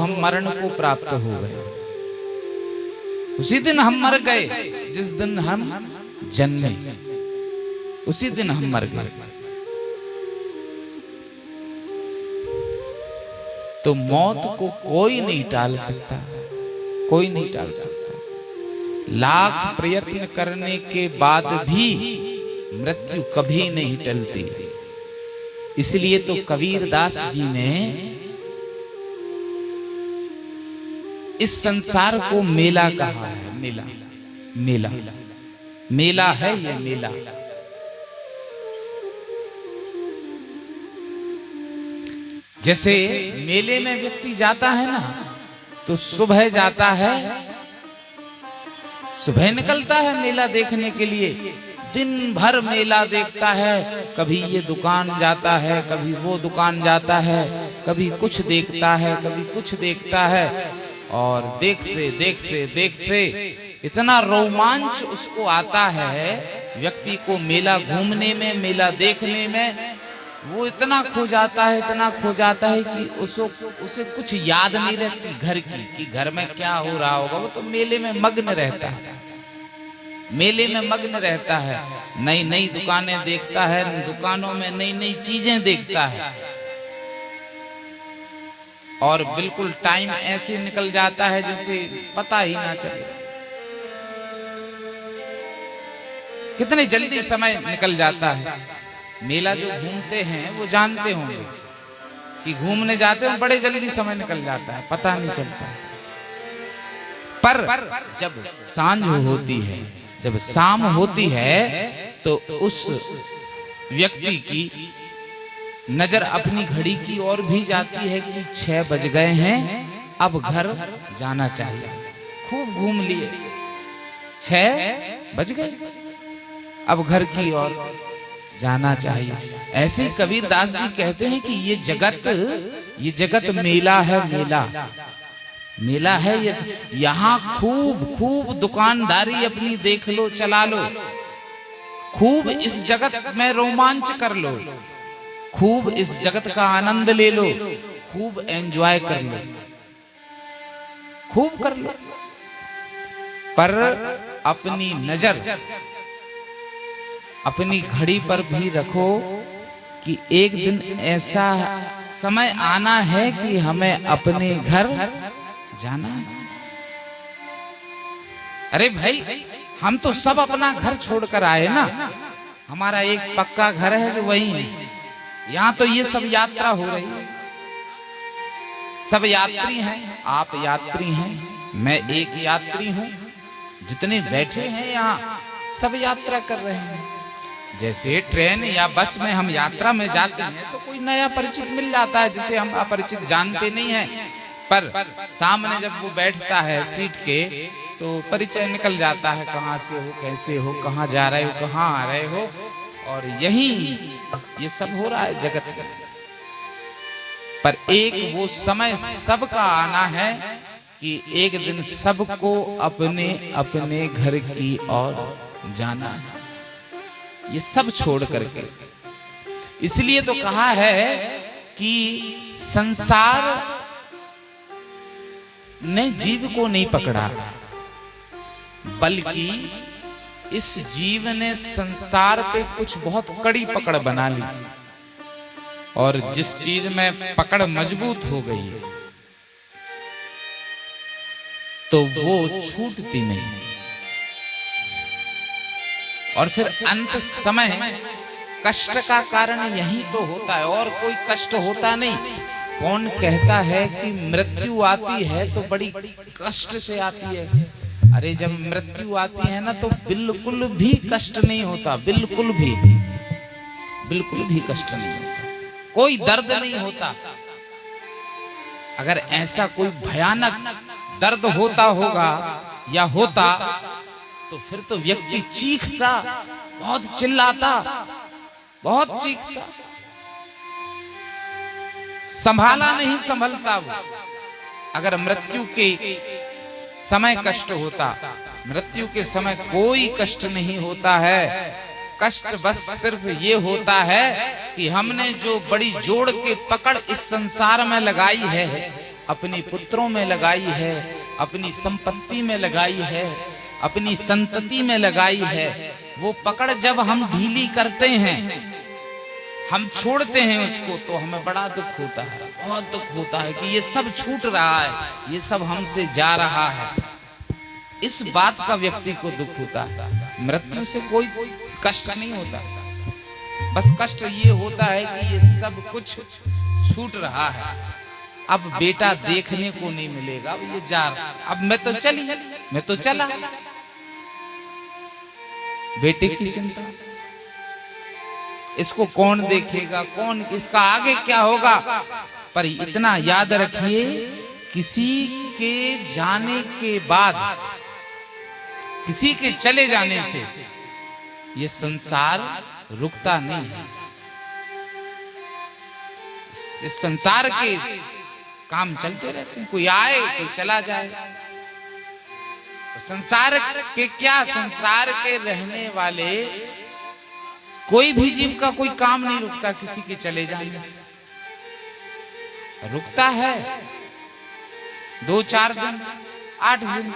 हम मरण को प्राप्त हो गए। उसी दिन हम मर गए जिस दिन हम जन्मे, उसी दिन हम मर गए। तो मौत को कोई नहीं टाल सकता, कोई नहीं टाल सकता। लाख प्रयत्न करने के बाद भी मृत्यु कभी नहीं टलती। इसलिए तो कबीरदास जी ने इस संसार को मेला कहा है। मेला, मेला, मेला है ये, मेला। जैसे मेले में व्यक्ति जाता है ना, तो सुबह जाता है, सुबह निकलता है मेला देखने के लिए, दिन भर मेला देखता है। कभी ये दुकान जाता है, कभी वो दुकान जाता है, कभी कुछ देखता है, कभी कुछ देखता है। और देखते देखते देखते इतना रोमांच उसको आता है व्यक्ति को मेला घूमने में, मेला देखने में। वो इतना खो जाता है, इतना खो जाता है कि उसे कुछ याद नहीं रहती घर की, कि घर में क्या हो रहा होगा। वो तो मेले में मग्न रहता है, मेले में मग्न रहता है। नई नई दुकानें देखता है, दुकानों में नई नई चीजें देखता है। और बिल्कुल टाइम ऐसे निकल जाता है जैसे पता ही ना चले। कितने जल्दी समय निकल जाता है। मेला जो घूमते हैं वो जानते होंगे कि घूमने जाते हैं बड़े जल्दी समय निकल जाता है, पता नहीं चलता। पर जब सांझ होती है, जब शाम होती है, तो उस व्यक्ति की नजर अपनी घड़ी की ओर भी जाती है कि 6 बज गए हैं, अब घर जाना चाहिए। खूब घूम लिए, 6 बज गए, अब घर की ओर जाना चाहिए। ऐसे ही कबीरदास जी कहते हैं कि ये जगत मेला है, मेला, मेला है ये। यहाँ खूब खूब दुकानदारी अपनी देख लो, चला लो, खूब इस जगत में रोमांच कर लो, खूब इस जगत का आनंद ले लो, खूब एंजॉय कर लो, खूब कर लो। पर अपनी नजर अपनी घड़ी पर भी रखो कि एक दिन ऐसा समय आना है कि हमें अपने घर जाना है। अरे भाई, हम तो सब अपना घर छोड़कर आए ना। हमारा एक पक्का घर है जो वही है। यहाँ तो ये सब यात्रा हो रही है, सब यात्री हैं। आप यात्री हैं, मैं एक यात्री हूँ। जितने बैठे हैं यहाँ सब यात्रा कर रहे हैं। जैसे ट्रेन या बस में हम यात्रा में जाते हैं तो कोई नया परिचित मिल जाता है जिसे हम अपरिचित जानते नहीं हैं। पर सामने जब वो बैठता है सीट के, तो परिचय निकल जाता है, कहाँ से हो, कैसे हो, कहाँ जा रहे हो, कहाँ आ रहे हो। और यही ये सब हो रहा है जगत में। पर एक वो समय सबका आना है कि एक दिन सबको अपने अपने घर की ओर जाना है, ये सब छोड़ करके। इसलिए तो कहा है कि संसार ने जीव को नहीं पकड़ा, बल्कि इस जीव ने संसार पे कुछ बहुत कड़ी पकड़ बना ली। और जिस चीज में पकड़ मजबूत हो गई तो वो छूटती नहीं। और फिर अंत समय कष्ट का कारण यही तो होता है, और कोई कष्ट होता नहीं। कौन कहता है कि मृत्यु आती है तो बड़ी कष्ट से आती है? अरे जब मृत्यु आती है ना तो बिल्कुल भी कष्ट नहीं होता, बिल्कुल भी कष्ट नहीं होता, कोई दर्द नहीं होता। अगर ऐसा कोई भयानक दर्द होता होगा या होता तो फिर तो व्यक्ति चीखता, बहुत चिल्लाता, बहुत चीखता, संभाला नहीं संभलता वो। अगर मृत्यु के समय कष्ट होता, मृत्यु के समय कोई कष्ट नहीं होता है। कष्ट बस सिर्फ ये होता है कि हमने जो बड़ी जोड़ के पकड़ इस संसार में लगाई है, अपने पुत्रों में लगाई है, अपनी संपत्ति में लगाई है, अपनी संतति में लगाई है, वो पकड़ जब हम ढीली करते हैं, हम छोड़ते हैं उसको, तो हमें बड़ा दुख होता है, बहुत दुख होता है कि ये सब छूट रहा है, ये सब हमसे जा रहा है। इस बात का व्यक्ति को दुख होता है। मृत्यु से कोई कष्ट नहीं होता, बस कष्ट ये होता है कि ये सब कुछ छूट रहा है, अब बेटा देखने को नहीं मिलेगा, अब ये जा रहा, अब मैं तो चला, बेटे की चिंता, इसको कौन देखेगा, कौन, इसका आगे क्या होगा। पर इतना याद रखिए, किसी के जाने के बाद, किसी के चले जाने से ये संसार रुकता नहीं है। इस संसार के काम चलते रहते हैं, कोई आए कोई चला जाए। संसार के क्या, संसार के रहने वाले कोई भी जीव का कोई काम नहीं रुकता किसी के चले जाने से। रुकता है 2-4 दिन, 8 दिन,